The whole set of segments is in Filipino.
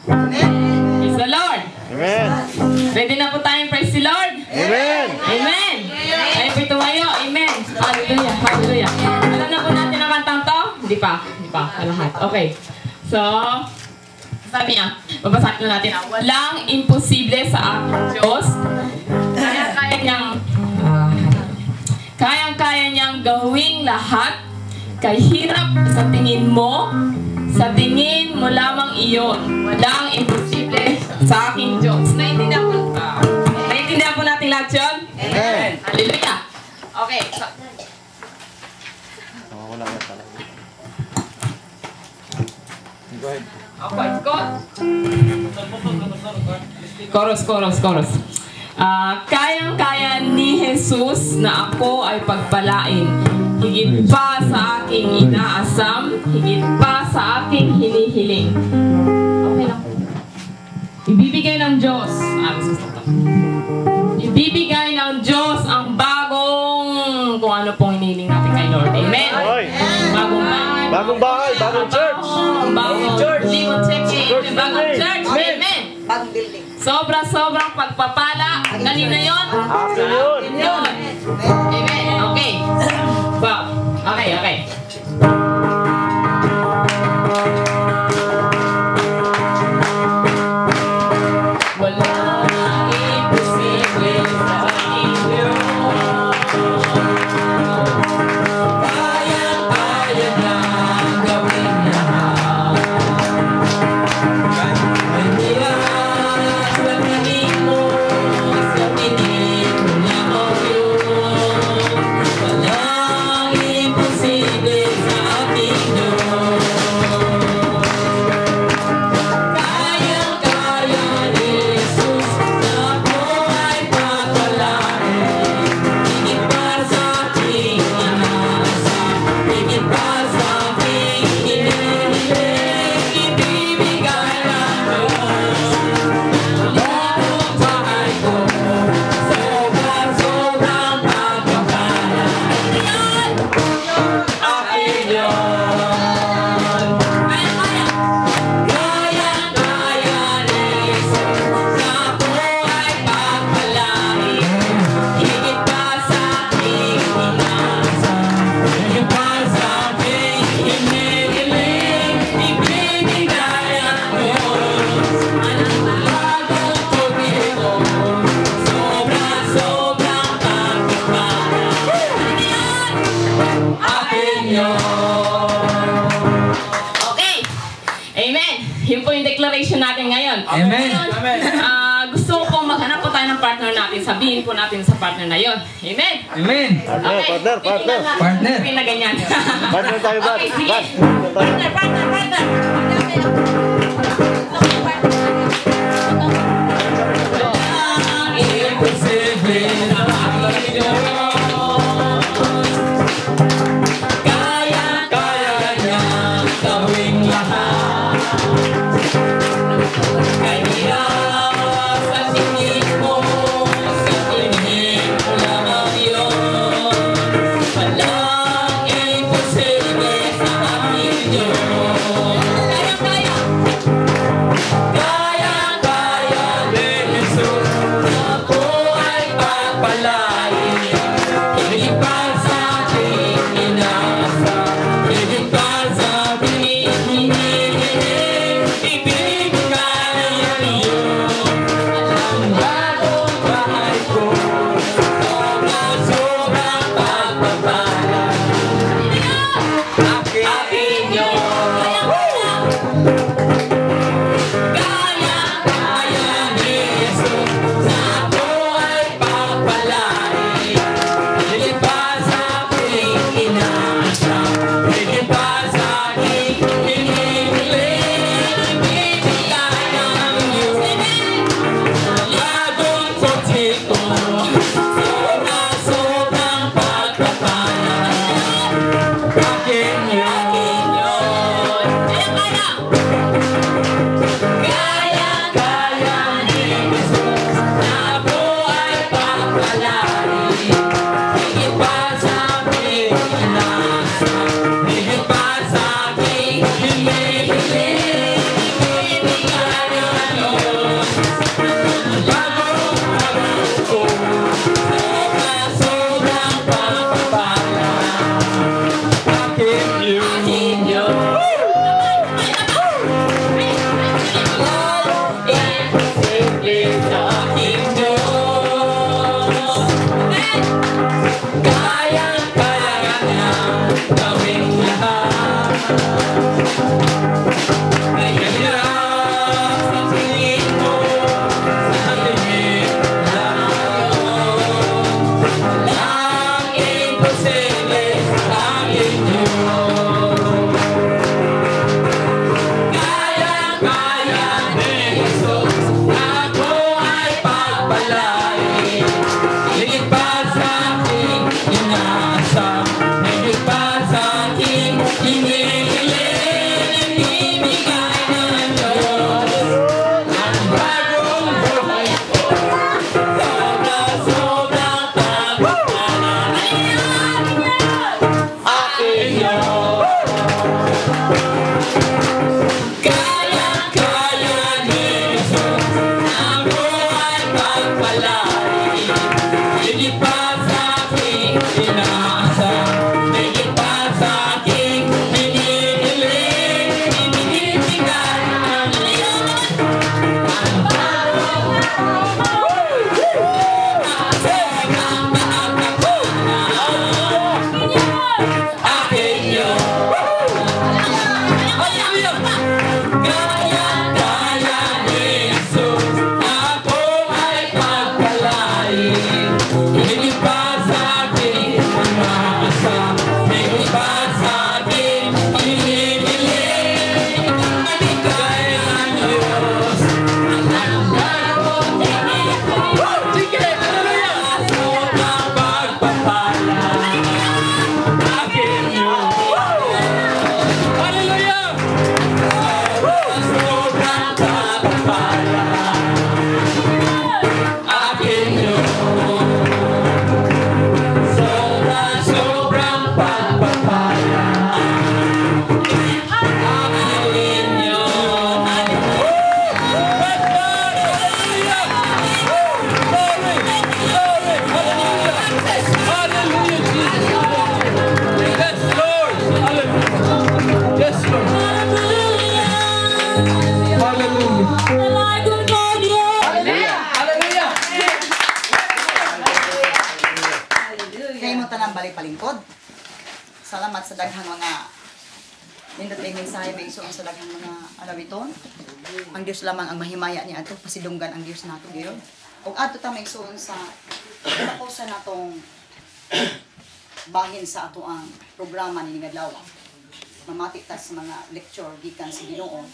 Praise the Lord. Amen. Ready na po tayong praise the Lord? Amen. Amen. Tayo po tumayo. Amen. Hallelujah. Hallelujah. Alam na po natin ang kantang to? Hindi pa. Hindi pa. Lahat. Okay. So, sabi niya, babasahin na natin. Walang imposible sa aking Diyos. Kayang-kaya niyang gawing lahat. Kahirap sa tingin mo, sa tingin mo lamang iyon. Walang imposible sa aking Diyos. Naintindihan po natin lahat yun? Amen. Hallelujah. Okay. So, Wala na pala. Go ahead. okay, chorus. Kayang-kaya ni Jesus na ako ay pagpalain. Higit pa sa aking inaasam, higit pa sa aking hinihiling. Okay lang. Ibibigay ng Diyos. Ibibigay ng Diyos ang bagong kung ano pong hinihiling natin kay Lord. Amen? Bagong bahay. Bagong bahay, bagong church. Bagong church. Bagong church. Amen. Bagong building. Sobrang pagpapala. Kanina yun? Akin yun. Yun. Amen. Okay. Wow. Okay. Walang imposible sa aking Diyos. Kaya na gawin lahat. Sa tingin mo lamang yun. Walang imposible sa ating Diyos. Kayang-kaya ni Jesus na ako ay pagpalain. Higit pa sa aking inaasam, higit pa sa aking hinihiling. Ibibigay ng Diyos ang bahay ko. Sobrang pagpapala. Akin yun. Kayang-kaya ni Jesus na ako ay pagpalain. Higit pa sa aking inaasam, higit pa sa aking hinihiling. Ibibigay ang Diyos ang bagong pag-ibig. Sobrang pagpapala. Akin yun. Okay. Amen. Yun po yung declaration natin ngayon. Amen. Gusto ko pong maghanap po tayo ng partner natin. Sabihin po natin sa partner na yun. Amen. Amen. Partner. Partner. Sabihin na ganyan. Partner tayo ba? Okay, sige. Partner. Walang imposible sa aking Diyos. Kaya niyang gawing lahat. Kahirap sa tingin mo, sa tingin mo lamang yun. Walang imposible sa aking Diyos. Kaya salamat sa daghang mga nindot ay mensahe may isuon sa daghang mga alawiton. Ang Dios lamang ang mahimaya niya ato pasidunggan ang Dios nato giyon. Ug adto ta may isuon sa tapusan natong bahin sa ato ang programa ni Adlaw. Mamati ta sa mga lecture gikan sa Ginoo.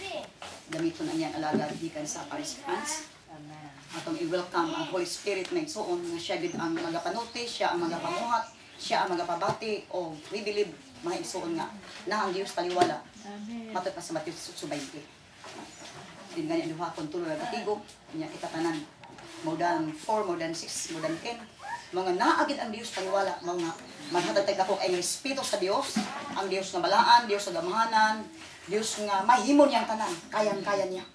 Gamiton na niyan alagad gikan sa Paris, France. Atong i-welcome ang Holy Spirit may isuon nga siya gid ang magapanuti, siya ang magapamuhat, siya ang magapabati o we believe mga isuon nga na ang Dios taliwala. Matod pa sa Mateo 20. Din ganyan duha kon tulo ra katigo nya itatanan. More than 4, more than 6, more than 10. Mga naagid ang Dios taliwala, mga maghatag ako ay respeto sa Dios, ang Dios nga balaan, Dios nga gamahanan, Dios nga mahimo niyang tanan, kayang-kaya niya.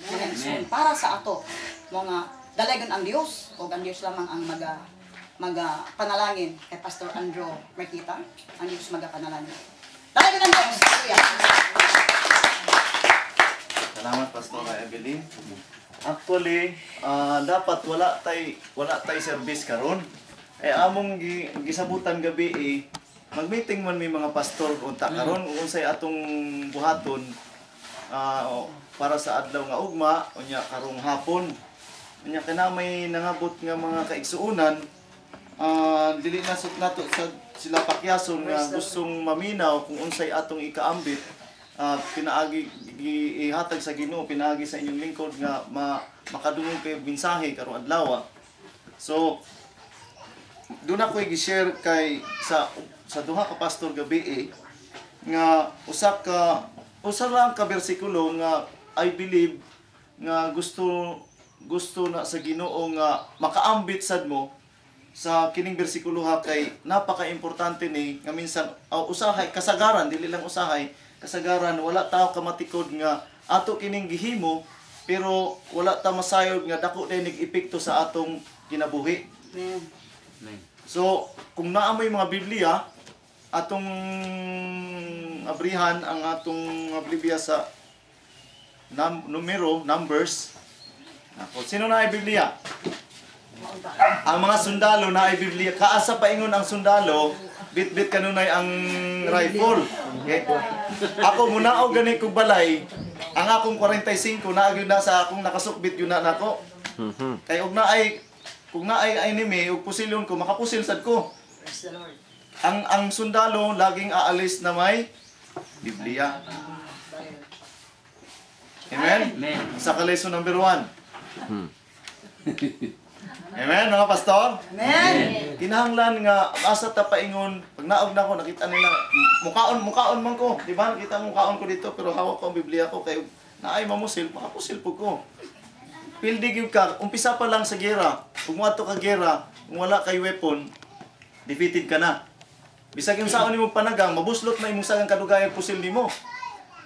Mga isuon para sa ato, mga dalagan ang Dios o ang Dios lamang ang panalangin kay Pastor Andrew Merquita, ang Dios panalangin. Dalagan ang Dios. Salamat, Pastor Evelyn. Actually, dapat wala tay service karon. Among gisabutan gabi mag-meeting man may mga pastor unta karon kung unsay atong buhaton para sa adlaw nga ugma unya karong hapon. Unya kana may nangabot nga mga kaigsuonan dili na sud nato sa sila pakyason nga gustong maminaw kung unsay atong ikaambit. Pinaagi ihatag sa Ginoo, pinaagi sa inyong lingkod nga makadungog kay mensahe karong adlaw. So doon ako i-share kay sa duha ka pastor gabi nga usa lang ka bersikulo nga I believe nga gusto na sa Ginoo nga makaambit sad mo sa kining bersikulo ha kay napaka-importante ni nga minsan usahay kasagaran dili lang usahay kasagaran wala tao kamatikod nga ato kining gihimo pero wala ta masayod nga dako dinig epekto sa atong kinabuhi. So kung naa may mga Biblia atong abrihan ang atong Biblia sa Numbers. Ako sino na ay Biblia? Ang mga sundalo na ay Biblia. Kaasa paingon ang sundalo, bit-bit kanunay ang rifle. Okay? Ako muna og gani kog balay, ang akong 45 na gyud na sa akong nakasukbit yun na nako. Kay og na ay kung na ay enemy ug pusilyon ko makapusil sad ko. Praise the Lord. Ang sundalo laging aalis na may Biblia. Amen. Sa lesson number 1. Amen, mga pastor? Amen. Kinahanglan nga asa ta paingon pag naog na ko nakita nila mukaon man ko, di ba? Nakita mo mukaon ko dito pero hawak ko ang Biblia ko kay naay mamusil, makapusil po ko. Pildi gyud ka, umpisa pa lang sa gera. Kung moadto ka gera, kung wala kay weapon, defeated ka na. Bisag yung saon nimo panagang, mabuslot na imong sagang kadugayang pusil nimo.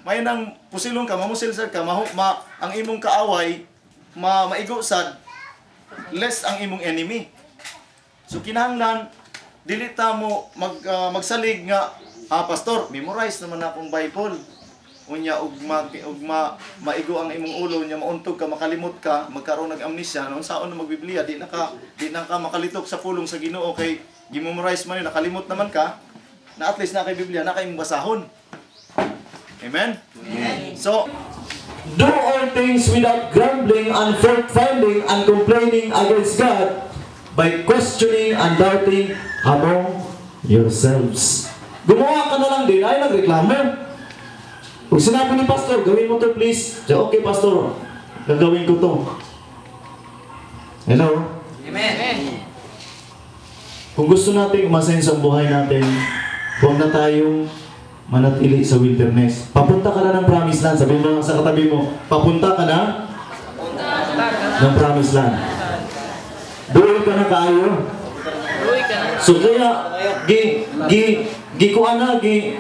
May nang pusilon ka, mamusil sad ka, ang imong kaaway maigo sad less ang imong enemy. So kinahanglan dili ta mo magsalig nga pastor, memorize naman akong Bible. Unya ug maigo ang imong ulo nya mauntog ka makalimot ka magkaroon nag-amnesia noon saon na magbiblia di na ka makalitok sa pulong sa Ginoo kay gi-memorize man nakalimot naman ka na at least na kay Biblia na kay imong basahon. Amen. Amen. So do all things without grumbling and fault-finding and complaining against God by questioning and doubting among yourselves. Gumawa ka na lang din, ay nagreklamo. Kung sinabi ni pastor, gawin mo to please. So, okay pastor, gagawin ko to. Hello? Amen. Kung gusto natin umasenso ang buhay natin, huwag na tayong manatili sa wilderness. Papunta ka na ng promised land. Sabihin mo sa katabi mo, papunta ka na ng promised land. Doon ka na kayo. So kaya,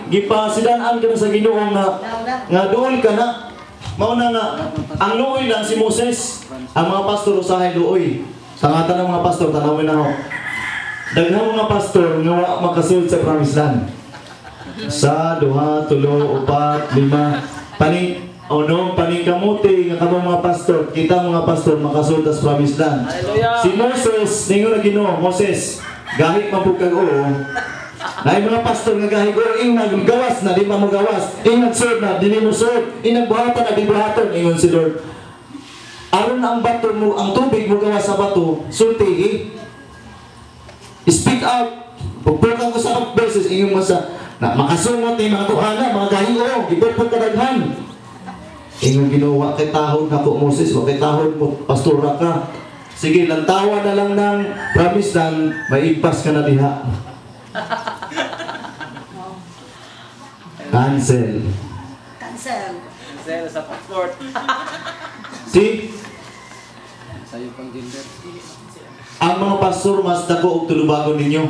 gipasidaan ka na sa Ginoo nga doon ka na. Mauna nga, ang luoy lang si Moses. Ang mga pastor usahay luoy. Tangatan ng mga pastor, tanawin na ako. Daghang mga pastor nga makasulod sa promised land. Sa 2, 3, 4, 5 paningkamuti nga kamong mga pastor kita mga pastor makasulod sa promised land. Si Moses ningon na Ginoo, Moses gahit man pud kag Na yung mga pastor nga gahigo, ing naggawas na, di pa mo gawas. Ing nagsurd na, di mo surd. Ing nagbuhatan na, di buhaton. Ingon si Lord. Aron ang bato mo, ang tubig mo gawas sa bato, sulti speak out. Pagpulkan ko sa beses, ingon mo sa, na makasungot ni mga kuhana, mga gahigo, ipagpag kadaghan. Ingon ginawa kay tahod na ko Moses, o kay tahod mo, pastora ka. Sige, lantawa na lang ng promise lang, may igpas ka na diha. Cancel. Cancel. Cancel sa passport. See? Sa'yo pang gender. Ang mga pastor, mas dako og tulubagon ninyo.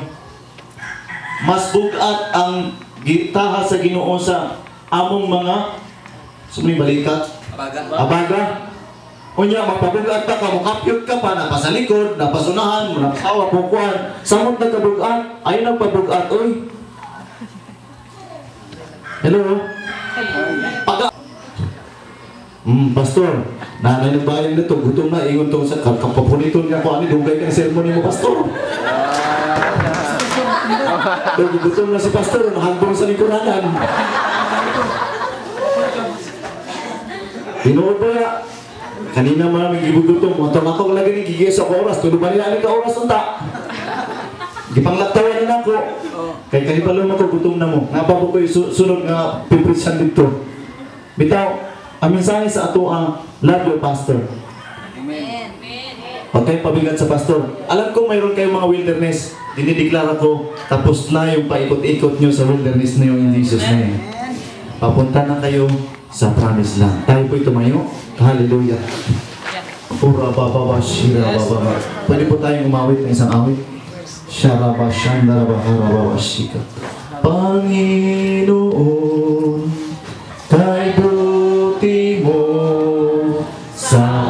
Mas bugat ang gitaha sa Ginoo sa among mga sumay balikat. Abaga. Unya, magpabugat ka, makapyot ka pa, napasa likod, napasunahan, napasawa, pukuan. Samot nagkabugat, ayaw nagpabugat, oy. Hello? Paga. Pastor, nanay ng bayan nito, gutom na, ingon to sa kapapuniton niya ko, dugay ka na sermon mo, pastor. Gutom na si pastor, nahandong sa likuranan. Tinuod ba ya? Kanina maraming gibugutom, motor ako lagi ni gigis sa oras, tulog ba nila ka oras unta? Gipanglaktawan na ako. Kay kanipalo mo ko gutom na mo. Napabo ko sunod nga piprisan dito. Bitaw, ang mensahe sa ato ang love your pastor. Amen. Huwag kayong pabigat sa pastor. Alam ko mayroon kayong mga wilderness. Dinideklara ko, tapos na yung paikot-ikot nyo sa wilderness na yung in Jesus name. Papunta na kayo sa promise land. Tayo po'y tumayo. Hallelujah. Ura baba shira baba. Pwede po tayong umawit ng isang awit. Sharaba shandara bahara shika. Panginoon, kay buti mo sa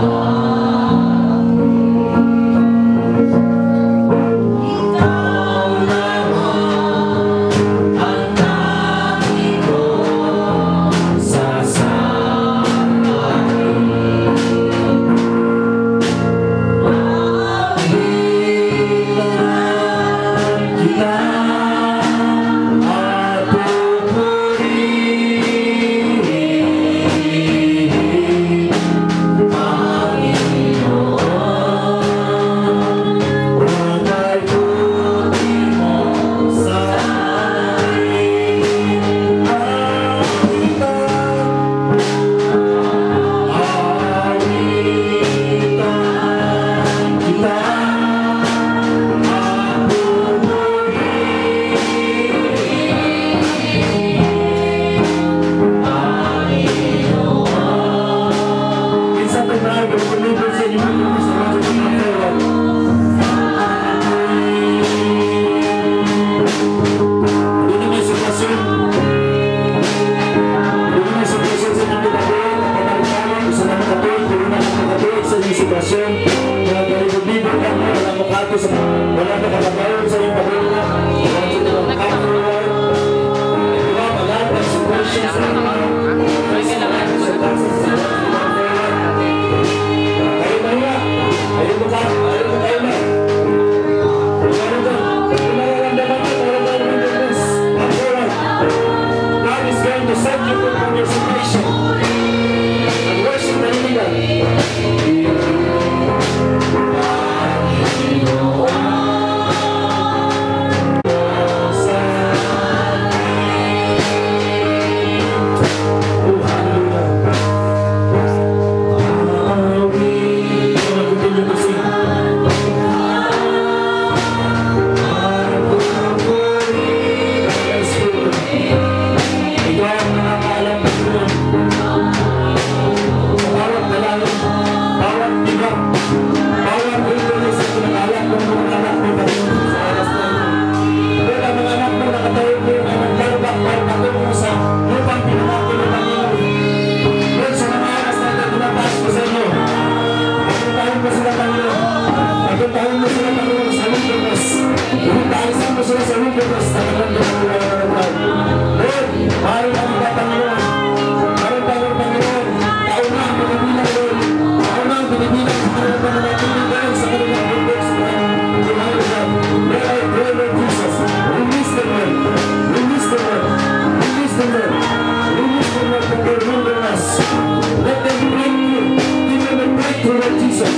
breakthrough, Lord Jesus.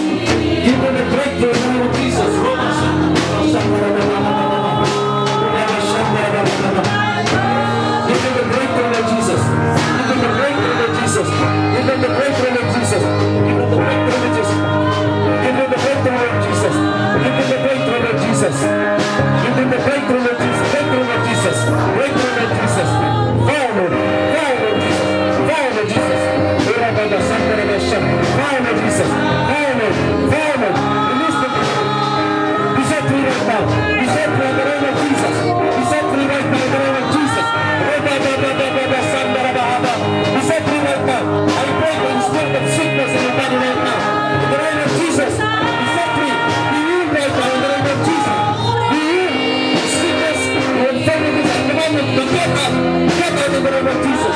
Give them the breakthrough in the name of Jesus. Give them the breakthrough, Lord Jesus. Give them the breakthrough, Lord Jesus. Give them the breakthrough, Lord Jesus. Give them the breakthrough, Lord Jesus. Give them the breakthrough, Lord Jesus. Give them the breakthrough, Lord Jesus. Give them the breakthrough, Lord Jesus. Breakthrough, Lord Jesus. Breakthrough, Lord Jesus. Fire, Lord. Fire, Lord Jesus. Fire, Lord Jesus. Fire, Lord Jesus. Fire, Lord. Fire, Lord. Release them. Be set free right now. Be set free in the name of Jesus. Be set free right now in the name of Jesus. Be set free right now. I break the spirit of sickness in your body right now. In the name of Jesus. Be set free. Be healed right now in the name of Jesus. Be healed. Sickness and infirmities at the moment. But get out. Get out in the name of Jesus.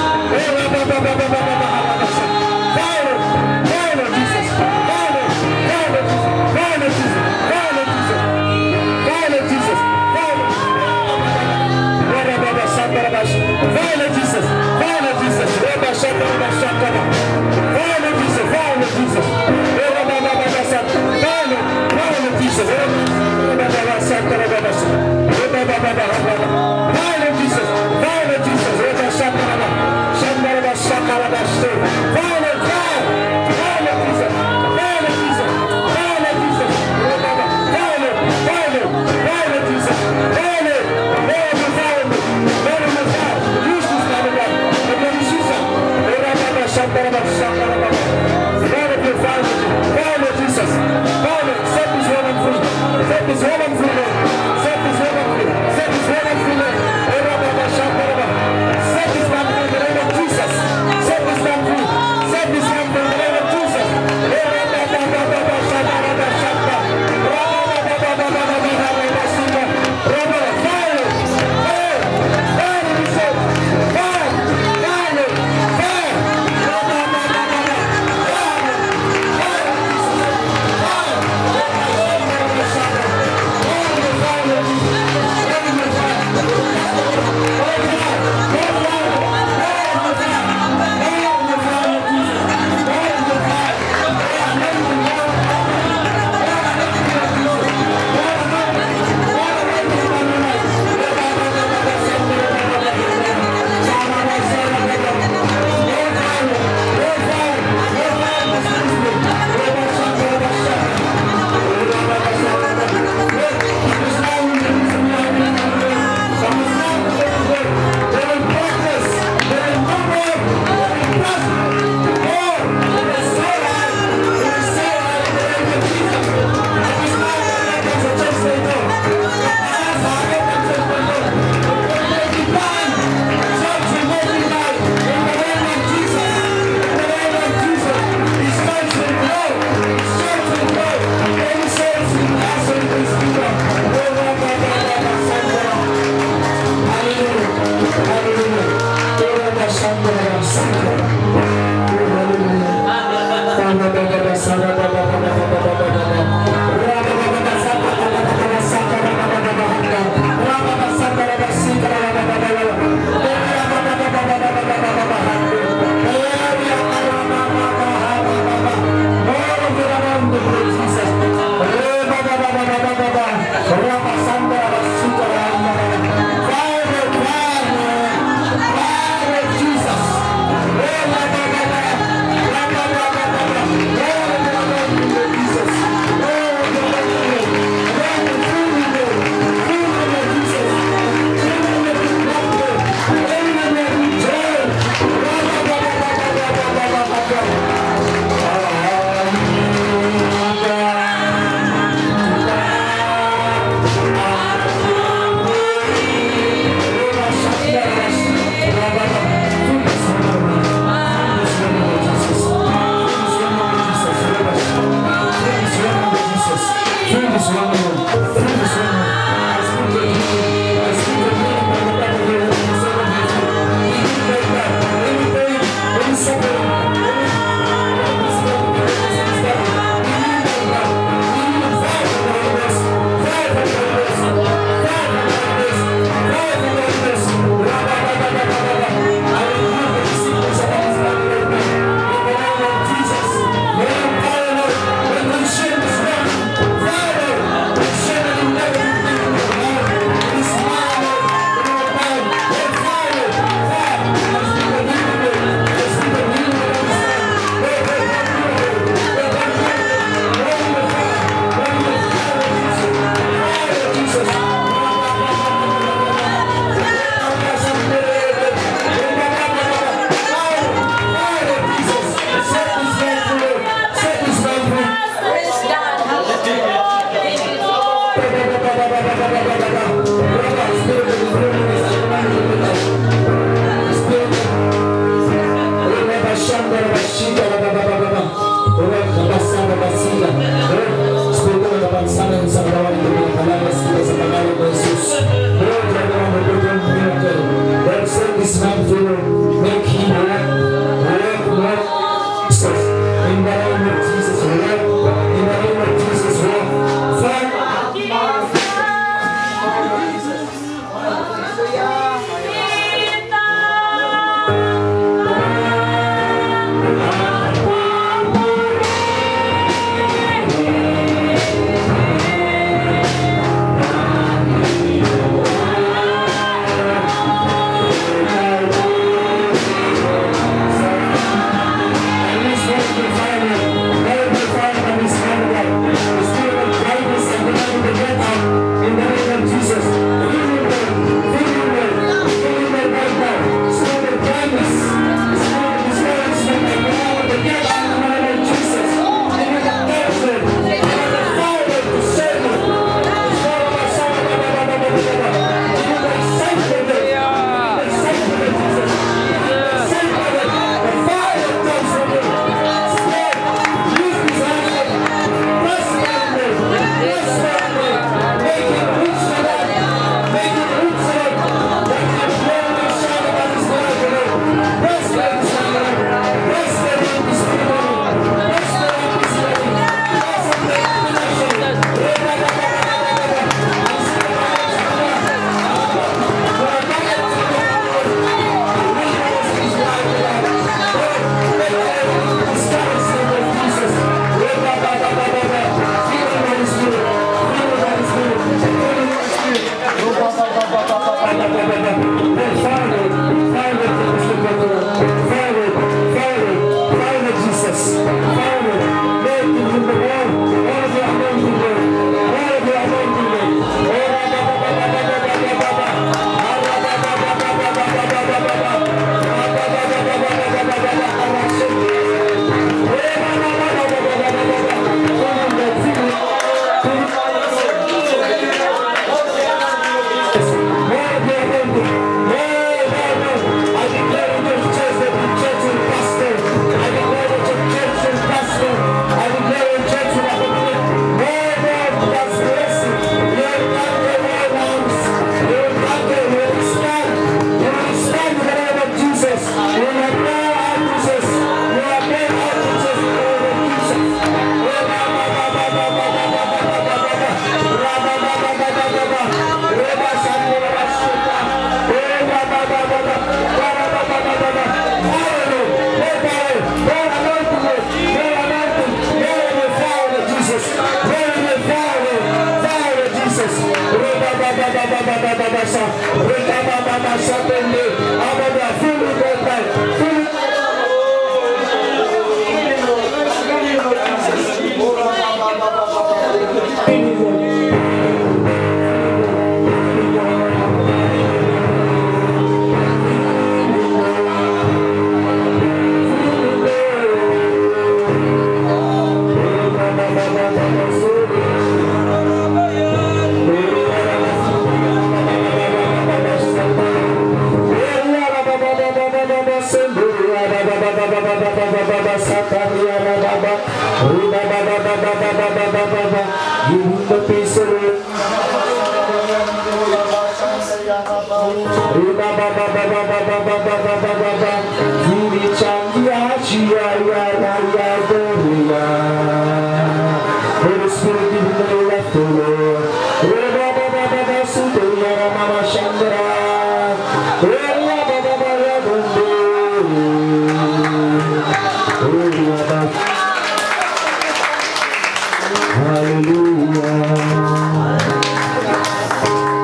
Father,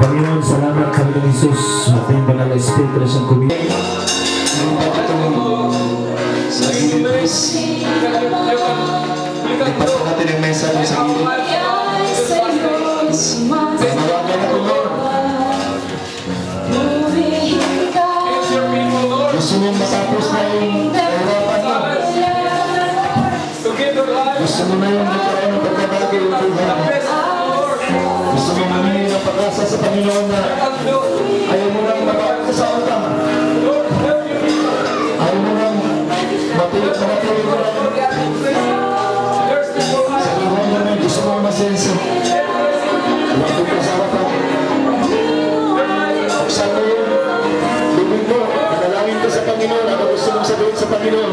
Panginoon, salamat Panginoon Jesus, ating banal na Espiritu na siyang kumili. Ipasok natin yung message sa gilid. Mawagan ako, Lord. Gusto mong matapos na yung kahirapan mo. Gusto mo na yung nagkaroon ng pagkabagay yung buhay. Gusto mo mamingi ng pag-asa sa Panginoon na ayaw mo nang mabawag sa utang. Ayaw mo nang matuloy mo lang. Sa buhay mo na gusto mo masenso. Huwag ka sa harapan. Buksan mo yung bibig mo. Manalangin ka sa Panginoon. Ano gusto mong sabihin sa Panginoon?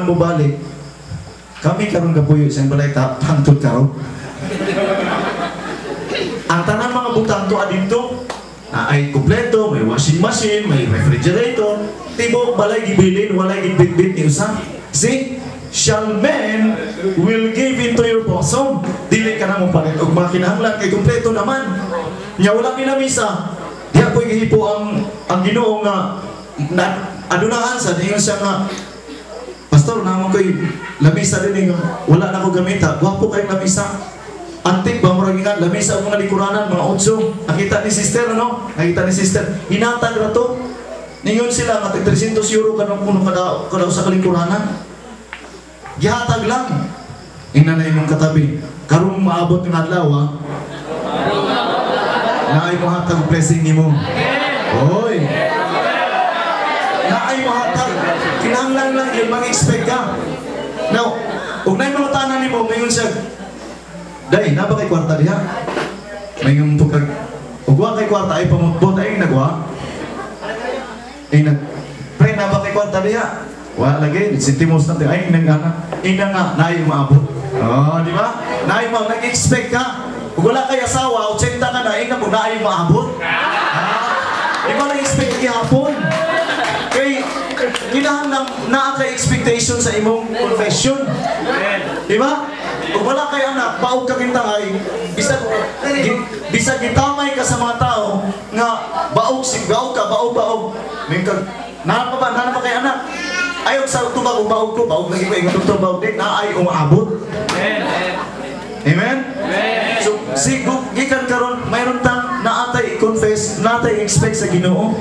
mo balik, kami karon kapuyo sa balay hangtod karon. Ang tanan mga butang to adito na ay kumpleto, may washing machine, may refrigerator, tibo balay gibilin, walay gibitbit ni usa. See? Shall men will give into your bosom. Dili ka na mo palit og makinahanglan kay kumpleto naman. Nya wala minamisa. Di ako gihipo ang Ginoo nga adunahan sa diyon siya nga pastor na mo koy lamisa din nga wala na ko gamita. Gwapo kay lamisa. Antik ba murag nga lamisa ang mga likuranan mga otso. Nakita ni sister ano? Nakita ni sister. Hinatag ra to. Ningon sila nga 300 euro kanang puno kada sa kalingkuranan. Gihatag lang. Ingnan na imong katabi. Karong maabot ng adlaw, na ay mo hatag blessing nimo. Oy. Na ay mo hatag. Kinahanglan lang yung mag-expect ka. Now, ug nay mga tanan nimo mayon siya. Dai, na ba kay kwarta diha? Mayon tukag. Ug wa kay kwarta ay pamutbot ay nagwa. Ay nag. Pre na ba kay kwarta diha? Wala lagi, sentimos natin, ay, ina nga, naay maabot. Oh, di ba? Naay mo, nag-expect ka. Kung wala kay asawa, 80 ka na, ina mo, naay maabot. Di ba nag-expect ihapon? Kay, kinahanglan naa kay expectation sa imong confession. Di ba? Kung wala kay anak, baog ka kintangay, bisag gitamay ka sa mga tao, nga, baog ka, baog. May kag, nana pa kay anak? Ayaw sa tubag baog ko, baog lagi ko yung doktor baog din, na ay umaabot. Amen? So, gikan karon mayroon tang naatay i-confess, naatay expect sa Ginoo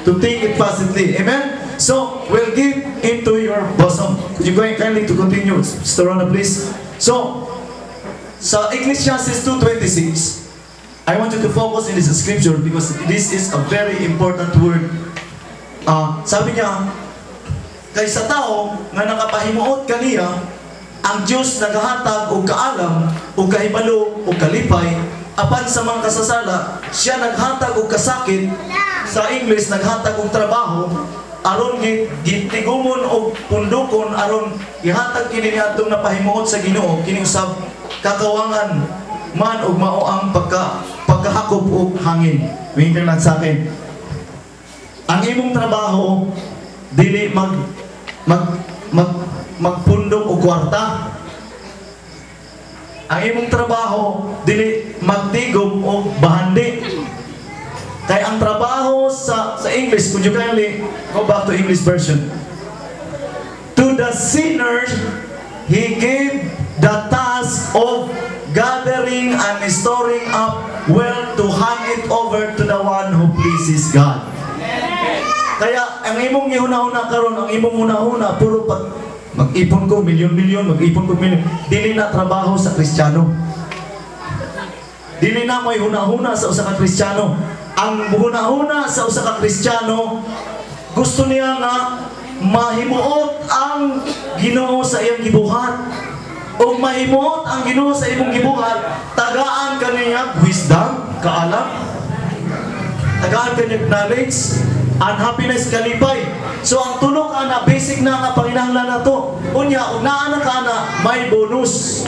to take it positively. Amen? So, we'll give into your bosom. Could you go kindly to continue? Sister Rona, please. So, sa Ecclesiastes 2:26, I want you to focus in this scripture because this is a very important word. Sabi niya, kay sa tao nga nakapahimuot kaniya, ang Diyos nagahatag og kaalam, og kahibalo, og kalipay, apan sa mga kasasala, siya naghatag og kasakit, sa English naghatag og trabaho, aron gitigumon og pundukon aron ihatag kini niadtong napahimuot sa Ginoo, kini usab kakawangan man og mao ang pagkahakop og hangin. Wingkang lang sa akin. Ang imong trabaho dili magpundok o kwarta. Ang imong trabaho dili magtigom o bahandi. Kay ang trabaho sa English, could you kindly go back to English version? To the sinner, He gave the task of gathering and storing up wealth to hand it over to the one who pleases God. Kaya ang imong ihuna-huna karon, ang imong una-huna puro pag mag-ipon ko milyon-milyon, mag-ipon ko milyon, dili na trabaho sa Kristiyano. Dili na may huna-huna sa usa ka Kristiyano. Ang huna-huna sa usa ka Kristiyano, gusto niya nga mahimuot ang Ginoo sa iyang gibuhat. O mahimuot ang Ginoo sa imong gibuhat, tagaan kaniya wisdom, kaalam, tagaan kaniya knowledge, and happiness, kalipay. So ang tulo ka na basic na nga panginahanglan na to. Unya, ug naa na ka na may bonus.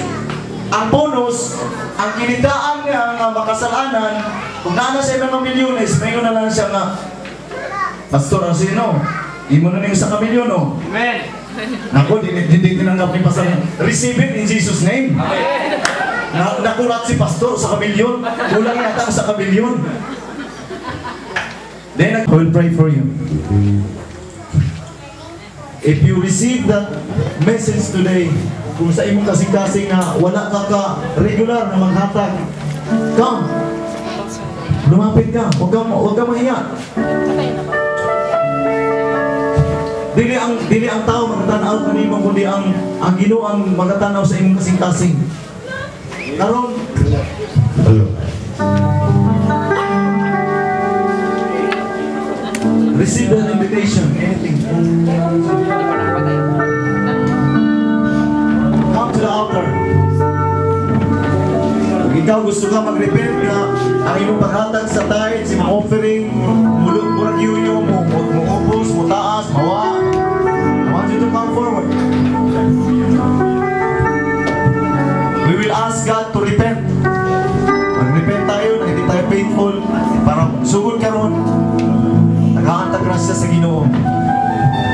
Ang bonus, ang kinitaan niya nga makasalanan, kung naa na sa mga milyones, may na lang siya nga, Pastor Arsino, imo na niyo sa kamilyon, no? Amen. Nako, hindi tinanggap ni Pastor. Receive it in Jesus' name. Nakulat si Pastor sa kamilyon. Kulang yata sa kamilyon. Then I will pray for you. If you receive that message today, kung sa imong kasing-kasing na wala ka regular na maghatag, come. Lumapit ka. Huwag ka mahiya. Dili ang tao magatanaw kanimo, kundi ang Ginoo ang magatanaw sa imong kasing-kasing. Karon, receive that invitation, anything. Come to the altar. Kung ikaw gusto ka mag-repent na ang iyong paghatag sa tithe, si mga offering, murag yun mo ubos, mo taas, mawa. I want you to come forward. magsugod karon. Nagaantag grasya sa Ginoo.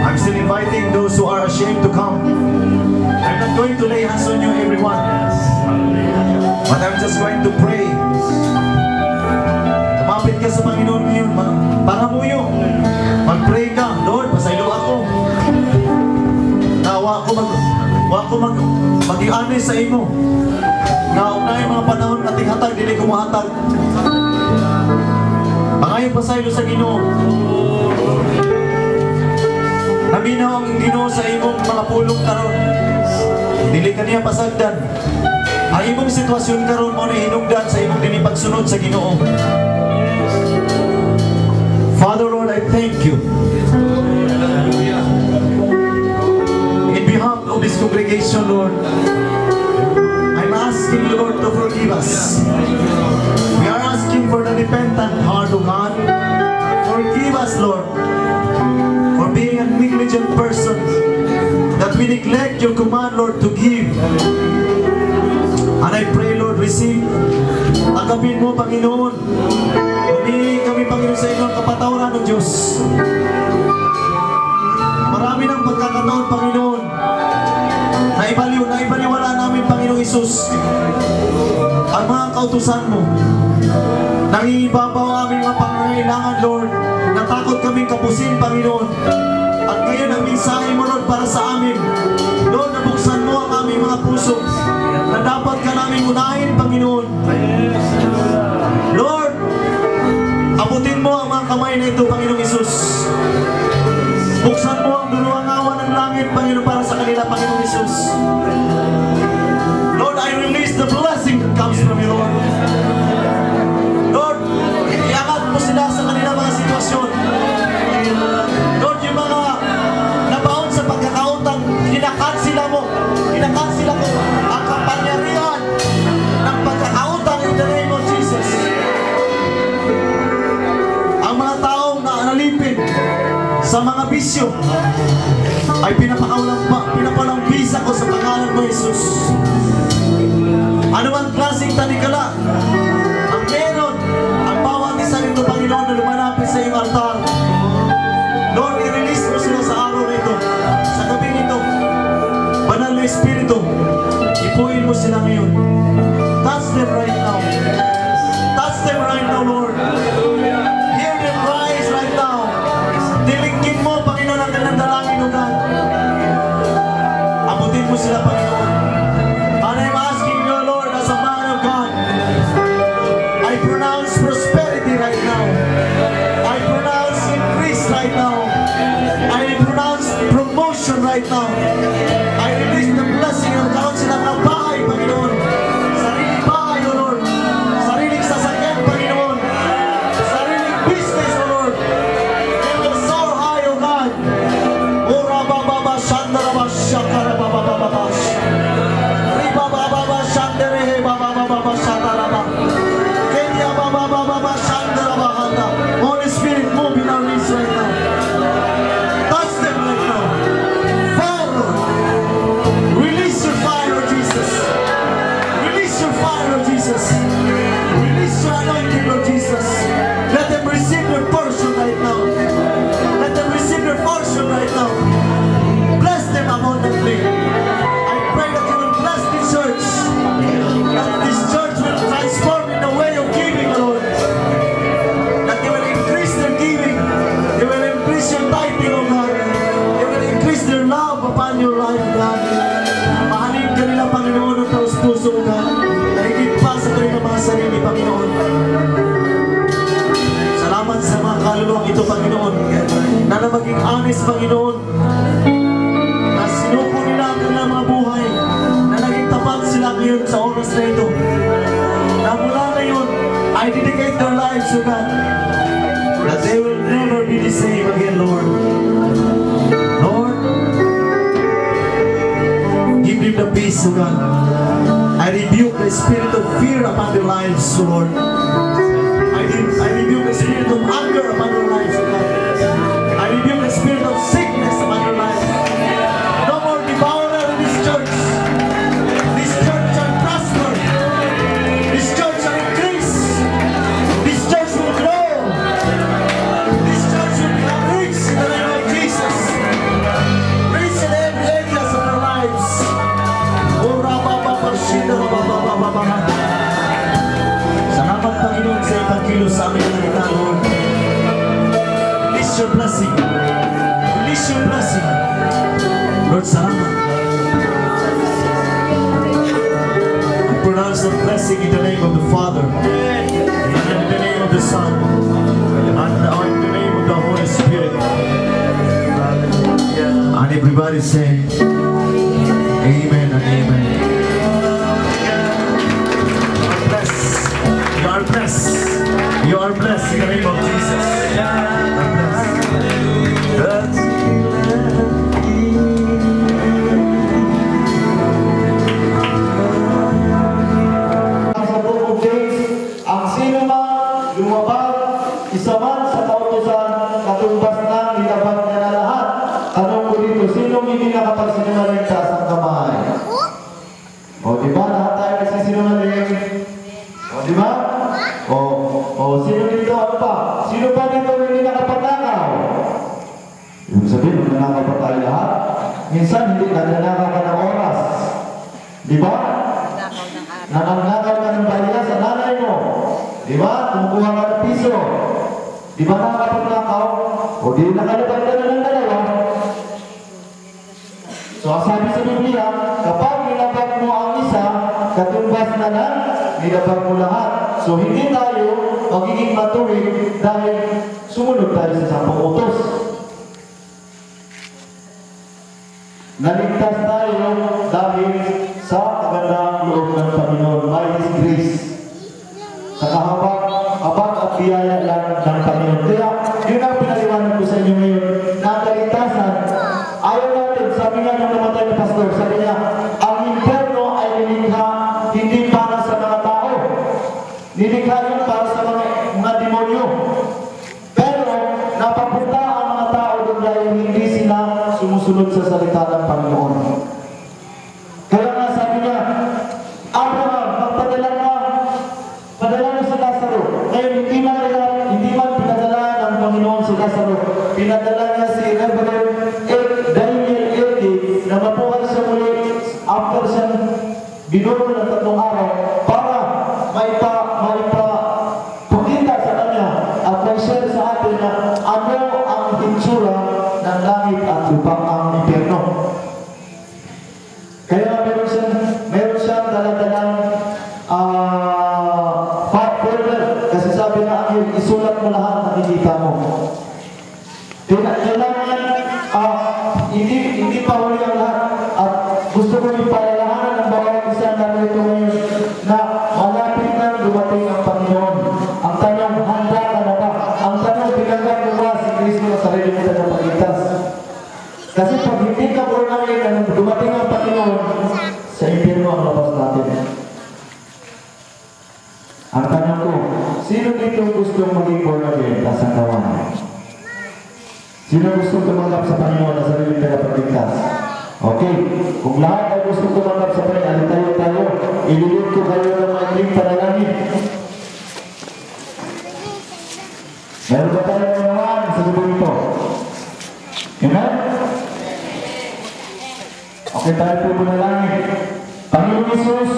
I'm still inviting those who are ashamed to come. I'm not going to lay hands on you, everyone. But I'm just going to pray. Kumapit ka sa Panginoon ngayon, pangamuyo. Mag-pray ka, Lord, pasaylo ako. Nawa ako maging honest sa imo. Naunay mga panahon nating hatag, dili ko mahatag. Pangayo pasaylo sa Ginoo. Naminaw ang Ginoo sa imong mga pulong karon. Dili kaniya pasagdan. Ang imong sitwasyon karon mo na hinungdan sa imong dili pagsunod sa Ginoo. Father Lord, I thank you. In behalf of this congregation, Lord, I'm asking you, Lord, to forgive us. We are asking for the repentant heart of God. Forgive us, Lord, for being a negligent person, that we neglect your command, Lord, to give. And I pray, Lord, receive. Tanggapin mo, Panginoon. Humingi kami, Panginoon, sa inyo ang kapatawaran ng Diyos. Marami ng pagkakataon, Panginoon, naibaliwala namin, Panginoong Isus, ang mga kautusan mo. Nangingibabaw ang aming mga pangangailangan, Lord. Natakot kaming kapusin, Panginoon. At ngayon ang mensahe mo, Lord, para sa amin. Lord, nabuksan mo ang aming mga puso na dapat ka namin unahin, Panginoon. Lord, abutin mo ang mga kamay na ito, Panginoong Isus. Buksan mo ang duluang awan ng langit, Panginoon, para sa kanila, Panginoong Isus. Lord, I release the blessing that comes from you, Lord. Lord, iangat mo sila sa kanila mga sitwasyon. Lord, yung mga nabaon sa pagkakautang, kinakansila mo. Kinakansila ko ang kapangyarihan ng pagkakautang in the name of Jesus. Ang mga taong nalipid sa mga bisyo ay pinapalambisa ko sa pangalan mo, Jesus. Ano man klaseng tanikala ang meron ang bawat isa nito, Panginoon, na lumalapit sa iyong altar, Lord, i-release mo sila sa araw na ito, sa gabing ito. Banal na Espiritu, ipuin mo sila ngayon. Touch them right now. Touch them right now, Lord. Hear them rise right now. Dilingkin mo, Panginoon, ang kanilang dalangin, O God. Abutin mo sila, Panginoon. And I'm asking you, Lord, as a man of God, I pronounce prosperity right now. I pronounce increase right now. I pronounce promotion right now. I release the blessing ng kaon silang ng bahay, Panginoon. Sariling bahay, O Lord. Sariling sasakyan, Panginoon. Sariling business, O Lord. It will soar high, O God. O Rabababa, Shandaraba, Shakarabababa, Ribababa, Shandarehe, Babababa, Shataraba, Kenya, Babababa, Shandaraba, Handa. Holy Spirit, move in our midst right now. Touch them right now. Father, release your fire, Lord Jesus. Release your fire, Lord Jesus. Release your anointing, Lord Jesus. Let them receive their portion right now. Let them receive their portion right now. Bless them abundantly. I pray that you will bless this church. That this church will transform in the way of giving, Lord. That they will increase their giving. They will increase your tithing, O God. They will increase their love upon your life, God. Mahalin ka nila, Panginoon, ng taos puso, O God. Nahigit pa sa kanilang mga sarili, Panginoon. Salamat sa mga kaluluwang ito, Panginoon. Na maging honest, Panginoon. Na sinuko nila ang kanilang mga buhay. Na naging tapat sila ngayon sa oras na ito. Na mula ngayon, I dedicate their lives, O God. That they will never be the same again, Lord. Lord, give them the peace, O God. I rebuke the spirit of fear upon their lives, O Lord. I rebuke the spirit of anger upon their lives, O God. I rebuke the spirit of sickness upon their lives. No more devourer in this church. This church shall prosper. This church shall increase. This church will grow. na, Lord. Release your blessing. Release your blessing. Lord, salamat. I pronounce the blessing in the name of the Father, and in the name of the Son, and in the name of the Holy Spirit. And everybody say, Amen and Amen. You are blessed. You are blessed in the name of Jesus. You are blessed. Sa book of James, ang sino man lumabag, isa man sa kautusan, katumbas na nilabag niya na lahat. Tanong ko dito, sino hindi nakapagsinungaling sa asang kamay? O diba, lahat tayo nagsisinungaling? O diba? O sino dito, ano pa? Sino pa dito hindi nakapagnakaw? Ibig sabihin, nanakaw pa tayo lahat. Minsan, hindi nanakaw ka ng oras. Diba? Nanakaw ka ng bahiya sa nanay mo. Diba? Kumukuha ka ng piso. Diba nakapagnakaw? O di nakalabag ka na ng dalawa. So, ang sabi sa Biblia, kapag nilabag mo ang isa, katumbas na lang, nilabag mo lahat. So, hindi tayo magiging matuwid dahil sumunod tayo sa 10 utos. Naligtas tayo dahil sa kagandang loob ng Panginoon, by His grace. Sa kahabag at biyaya lang ng Panginoon. Kaya, yun ang pinaliwanag ko sa inyo ngayon, na ang kaligtasan, ayaw natin, sabi nga nung namatay na pastor, sabi niya, ang impyerno ay nilikha hindi para sa mga tao. Nilikha yun para sa mga demonyo. Pero, napapunta ang mga tao doon dahil hindi sila sumusunod sa salita ng Panginoon. Kaya nga sabi niya, Abraham, magpadala mo si Lazaro. Ngayon, hindi man pinadala ng Panginoon si Lazaro. Pinadala niya si Reverend Daniel Edi na mabuhay siya muli after siyang binuno ng 3 araw para maipakita sa kanya at may share sa atin na ano ang hitsura ng langit at lupa, ang impyerno. Kaya meron siyang daladalang folder kasi sabi na ang isulat mo lahat na nakikita mo. Kailangan hindi pa huli ang lahat at gusto ko yung palalahanan ng bawat isa na ito ngayon na malapit na dumating ang Panginoon. Ang tanong, handa ka na ba? Ang tanong, pinagkat mo ba si Kristo na sarili mo na pagligtas? Kasi pag hindi ka born again, dumating ang Panginoon, sa impyerno ang labas natin. Ang tanong ko, sino dito gusto maging born again at sangkawan? Sino gusto tumanggap sa Panginoon na sarili na pagligtas? Okay, kung lahat ay gusto tumanggap sa Panginoon, tayo, ililid ko kayo ng mga iling panalangin. Meron ba tayo naman sa gabi ito? Amen? Okay, tayo po manalangin. Panginoon Jesus,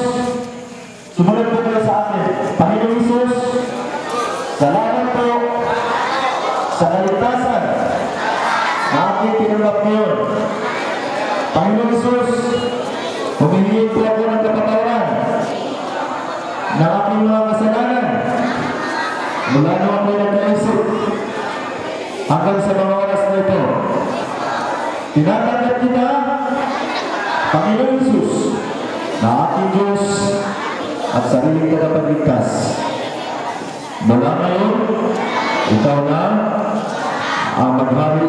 sumunod po kayo sa akin. Panginoon Jesus, salamat po sa kaligtasan na aking tinanggap ngayon. Panginoon Jesus, humihingi po ako ng kapatawaran ng aking mga kasalanan mula nung ako nagkaisip hanggang sa mga oras na ito. Tinatanggap kita, Panginoon Jesus, na aking Diyos at sariling tagapagligtas. Mula ngayon, ikaw na ang maghari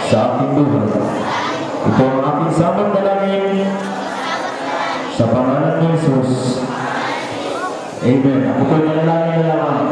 sa aking buhay. Ito ang aking samot dalangin sa pangalan ng Jesus. Amen. Ako po'y manalangin na lamang.